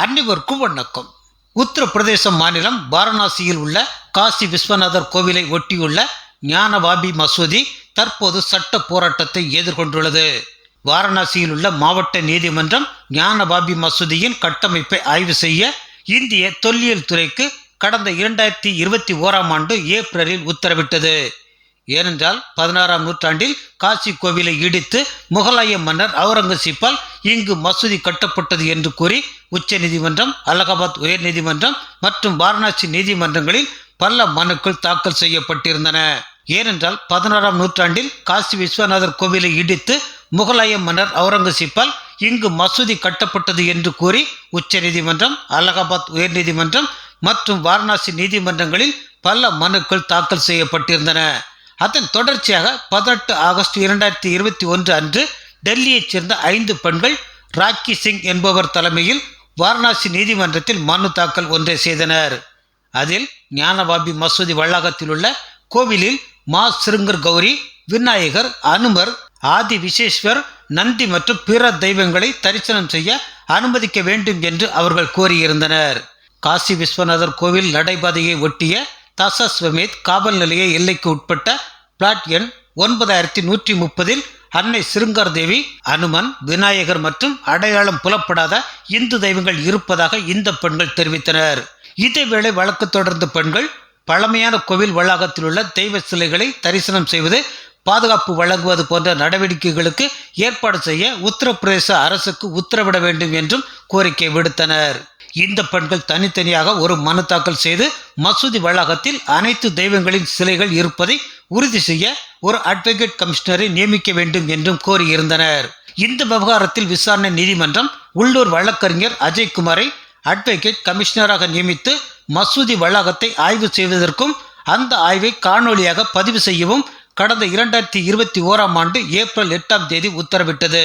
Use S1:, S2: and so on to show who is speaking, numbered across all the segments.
S1: அனைவருக்கும் வணக்கம். உத்தரப்பிரதேச மாநிலம் வாரணாசியில் உள்ள காசி விஸ்வநாதர் கோவிலை ஒட்டியுள்ள ஞானவாபி மசூதி தற்போது சட்ட போராட்டத்தை எதிர்கொண்டுள்ளது. வாரணாசியில் உள்ள மாவட்ட நீதிமன்றம் ஞானவாபி மசூதியின் கட்டமைப்பை ஆய்வு செய்ய இந்திய தொல்லியல் துறைக்கு கடந்த 2021 ஏப்ரலில் உத்தரவிட்டது. ஏனென்றால் 16ஆம் நூற்றாண்டில் காசி கோவிலை இடித்து முகலாய மன்னர் அவுரங்கசீப்பால் இங்கு மசூதி கட்டப்பட்டது என்று கூறி உச்சநீதிமன்றம், அலகாபாத் உயர்நீதிமன்றம் மற்றும் வாரணாசி நீதிமன்றங்களில் பல மனுக்கள் தாக்கல் செய்யப்பட்டிருந்தன. ஏனென்றால் 16ஆம் நூற்றாண்டில் காசி விஸ்வநாதர் கோவிலை இடித்து முகலாய மன்னர் அவுரங்கசீப்பால் இங்கு மசூதி கட்டப்பட்டது என்று கூறி உச்சநீதிமன்றம், அலகாபாத் உயர்நீதிமன்றம் மற்றும் வாரணாசி நீதிமன்றங்களில் பல மனுக்கள் தாக்கல் செய்யப்பட்டிருந்தன. அதன் தொடர்ச்சியாக 18 ஆகஸ்ட் 2021 அன்று டெல்லியைச் சேர்ந்த 5 பெண்கள் ராக்கி சிங் என்பவர் தலைமையில் வாரணாசி நீதிமன்றத்தில் மனு தாக்கல் ஒன்றை செய்தனர். அதில் ஞானவாபி மசூதி வளாகத்தில் உள்ள கோவிலில் மா சிருங்கர் கௌரி, விநாயகர், அனுமர், ஆதி விசேஸ்வர், நந்தி மற்றும் பிற தெய்வங்களை தரிசனம் செய்ய அனுமதிக்க வேண்டும் என்று அவர்கள் கோரியிருந்தனர். காசி விஸ்வநாதர் கோவில் நடைபாதையை ஒட்டிய தசஸ்வமேத் காவல் நிலைய எல்லைக்கு உட்பட்ட பிளாட் எண் 9130 அன்னை சிருங்கார் தேவி, அனுமன், விநாயகர் மற்றும் அடையாளம் புலப்படாத இந்து தெய்வங்கள் இருப்பதாக இந்த பெண்கள் தெரிவித்தனர். இதேவேளை வழக்கு தொடர்ந்த பெண்கள் பழமையான கோவில் வளாகத்தில் உள்ள தெய்வ சிலைகளை தரிசனம் செய்வது, பாதுகாப்பு வழங்குவது போன்ற நடவடிக்கைகளுக்கு ஏற்பாடு செய்ய உத்தரப்பிரதேச அரசுக்கு உத்தரவிட வேண்டும் என்றும் கோரிக்கை விடுத்தனர். இந்த பெண்கள் தனித்தனியாக ஒரு மனு தாக்கல் செய்து மசூதி வளாகத்தில் அனைத்து தெய்வங்களின் சிலைகள் இருப்பதை உறுதி செய்ய ஒரு அட்வொகேட் கமிஷனரை நியமிக்க வேண்டும் என்றும் கோரியிருந்தனர். இந்த விவகாரத்தில் விசாரணை நீதிமன்றம் உள்ளூர் வழக்கறிஞர் அஜய்குமாரை அட்வொகேட் கமிஷனராக நியமித்து மசூதி வளாகத்தை ஆய்வு செய்வதற்கும் அந்த ஆய்வை காணொலியாக பதிவு செய்யவும் கடந்த 2021 ஏப்ரல் 8 உத்தரவிட்டது.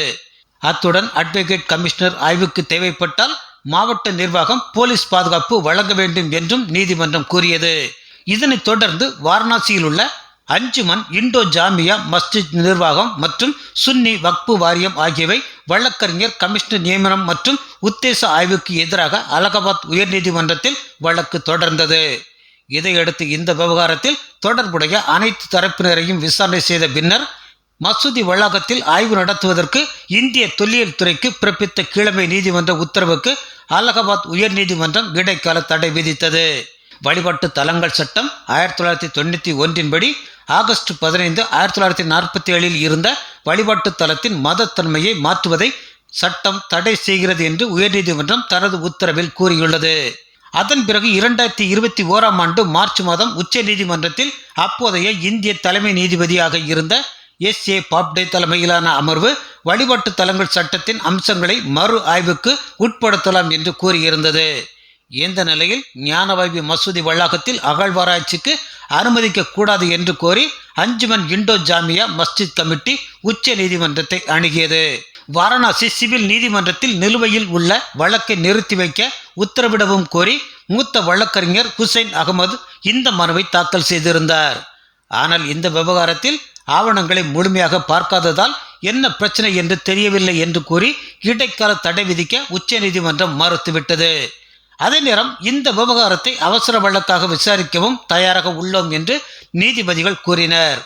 S1: அத்துடன் அட்வொகேட் கமிஷனர் ஆய்வுக்கு தேவைப்பட்டால் மாவட்ட நிர்வாகம் போலீஸ் பாதுகாப்பு வழங்க வேண்டும் என்றும் நீதிமன்றம் கூறியது. இதனைத் தொடர்ந்து வாரணாசியில் உள்ள அஞ்சுமன் இண்டோ ஜாமியா மஸ்ஜித் நிர்வாகம் மற்றும் சுன்னி வக்பு வாரியம் ஆகியவை வழக்கறிஞர் கமிஷனர் நியமனம் மற்றும் உத்தேச ஆய்வுக்கு எதிராக அலகாபாத் உயர்நீதிமன்றத்தில் வழக்கு தொடர்ந்தது. இதையடுத்து இந்த விவகாரத்தில் தொடர்புடைய அனைத்து தரப்பினரையும் விசாரணை செய்த பின்னர் மசூதி வளாகத்தில் ஆய்வு நடத்துவதற்கு இந்திய தொல்லியல் துறைக்கு பிறப்பித்த கீழமை நீதிமன்ற உத்தரவுக்கு அலகாபாத் உயர்நீதிமன்றம் இடைக்கால தடை விதித்தது. வழிபாட்டு தலங்கள் சட்டம் 1991 படி ஆகஸ்ட் 15, 1947 இருந்த வழிபாட்டு தலத்தின் மதத்தன்மையை மாற்றுவதை சட்டம் தடை செய்கிறது என்று உயர்நீதிமன்றம் தனது உத்தரவில் கூறியுள்ளது. அதன் பிறகு 2021 மார்ச் மாதம் உச்ச நீதிமன்றத்தில் அப்போதைய இந்திய தலைமை நீதிபதியாக இருந்த SA பாப்டே தலைமையிலான அமர்வு வழிபாட்டு தலங்கள் சட்டத்தின் அம்சங்களை மறு ஆய்வுக்கு உட்படுத்தலாம் என்று கூறியிருந்தது. இந்த நிலையில் ஞானவாபி மசூதி வளாகத்தில் அகழ்வாராய்ச்சிக்கு அனுமதிக்க கூடாது என்று கோரி அஞ்சுமன் இண்டோ ஜாமியா மஸ்ஜித் கமிட்டி உச்ச நீதிமன்றத்தை அணுகியது. வாரணாசி சிவில் நீதிமன்றத்தில் நிலுவையில் உள்ள வழக்கை நிறுத்தி வைக்க உத்தரவிடவும் கோரி மூத்த வழக்கறிஞர் ஹுசைன் அகமது இந்த மனுவை தாக்கல் செய்திருந்தார். ஆனால் இந்த விவகாரத்தில் ஆவணங்களை முழுமையாக பார்க்காததால் என்ன பிரச்சனை என்று தெரியவில்லை என்று கூறி இடைக்கால தடை விதிக்க உச்ச நீதிமன்றம் மறுத்துவிட்டது. அதே நேரம் இந்த விவகாரத்தை அவசர வழக்காக விசாரிக்கவும் தயாராக உள்ளோம் என்று நீதிபதிகள் கூறினர்.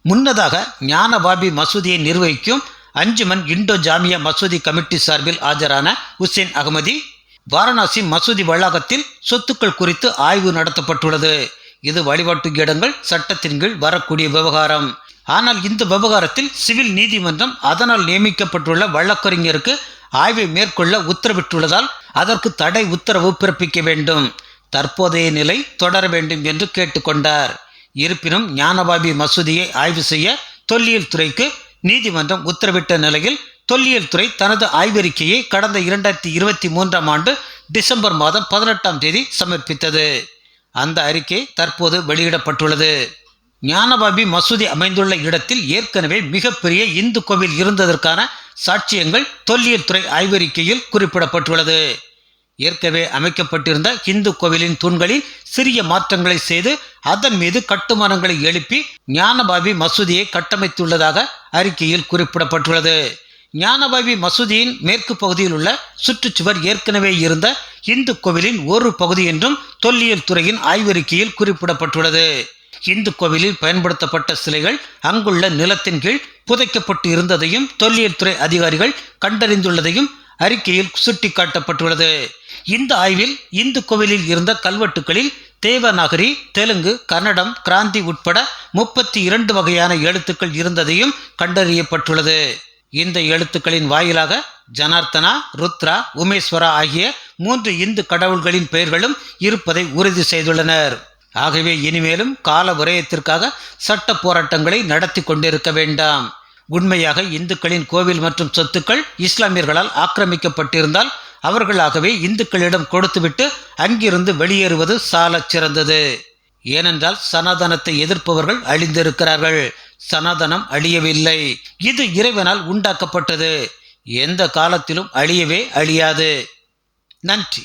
S1: முன்னதாக ஞானவாபி மசூதியை நிர்வகிக்கும் அஞ்சுமன் இண்டோ ஜாமியா மசூதி கமிட்டி சார்பில் ஆஜரான ஹுசைன் அகமதி, வாரணாசி மசூதி வளாகத்தில் சொத்துக்கள் குறித்து ஆய்வு நடத்தப்பட்டுள்ளது. இது வழிபாட்டு இடங்கள் சட்டத்தின் கீழ் வரக்கூடிய விவகாரம். ஆனால் இந்த விவகாரத்தில் சிவில் நீதிமன்றம் அதனால் நியமிக்கப்பட்டுள்ள வழக்கறிஞருக்கு ஆய்வை மேற்கொள்ள உத்தரவிட்டுள்ளதால் அதற்கு தடை உத்தரவு பிறப்பிக்க வேண்டும், தற்போதைய நிலை தொடர வேண்டும் என்று கேட்டுக்கொண்டார். இருப்பினும் ஞானவாபி மசூதியை ஆய்வு செய்ய தொல்லியல் துறைக்கு நீதிமன்றம் உத்தரவிட்ட நிலையில் தொல்லியல் துறை தனது ஆய்வறிக்கையை கடந்த 2023 டிசம்பர் மாதம் 18 சமர்ப்பித்தது. அந்த அறிக்கை தற்போது வெளியிடப்பட்டுள்ளது. ஞானவாபி மசூதி அமைந்துள்ள இடத்தில் ஏற்கனவே மிகப்பெரிய இந்து கோவில் இருந்ததற்கான சாட்சியங்கள் தொல்லியல் துறை ஆய்வறிக்கையில் குறிப்பிடப்பட்டுள்ளது. ஏற்கனவே அமைக்கப்பட்டிருந்த இந்து கோவிலின் தூண்களில் சிறிய மாற்றங்களை செய்து அதன் மீது கட்டுமானங்களை எழுப்பி ஞானவாபி மசூதியை கட்டமைத்துள்ளதாக அறிக்கையில் குறிப்பிடப்பட்டுள்ளது. ஞானபாபி மசூதியின் மேற்கு பகுதியில் உள்ள சுற்றுச்சுவர் ஏற்கனவே இருந்த இந்து கோவிலின் ஒரு பகுதி என்றும் தொல்லியல் துறையின் ஆய்வறிக்கையில் குறிப்பிடப்பட்டுள்ளது. இந்து கோவிலில் பயன்படுத்தப்பட்ட சிலைகள் அங்குள்ள நிலத்தின் கீழ் புதைக்கப்பட்டு இருந்ததையும் தொல்லியல் துறை அதிகாரிகள் கண்டறிந்துள்ளதையும் அறிக்கையில் சுட்டிக்காட்டப்பட்டுள்ளது. இந்த ஆய்வில் இந்து கோவிலில் இருந்த கல்வெட்டுகளில் தேவநாகரி, தெலுங்கு, கன்னடம், கிராந்தி உட்பட 32 வகையான எழுத்துக்கள் இருந்ததையும் கண்டறியப்பட்டுள்ளது. இந்த எழுத்துக்களின் வாயிலாக ஜனார்த்தனா, ருத்ரா, உமேஸ்வரா ஆகிய 3 இந்து கடவுள்களின் பெயர்களும் இருப்பதை உறுதி செய்துள்ளனர். ஆகவே இனிமேலும் கால விரயத்திற்காக சட்ட போராட்டங்களை நடத்தி கொண்டிருக்க வேண்டாம். உண்மையாக இந்துக்களின் கோவில் மற்றும் சொத்துக்கள் இஸ்லாமியர்களால் ஆக்கிரமிக்கப்பட்டிருந்தால் அவர்களாகவே இந்துக்களிடம் கொடுத்துவிட்டு அங்கிருந்து வெளியேறுவது சாலச் சிறந்தது. ஏனென்றால் சனாதனத்தை எதிர்ப்பவர்கள் அழிந்திருக்கிறார்கள். சனாதனம் அழியவில்லை. இது இறைவனால் உண்டாக்கப்பட்டது. எந்த காலத்திலும் அழியவே அழியாது. நன்றி.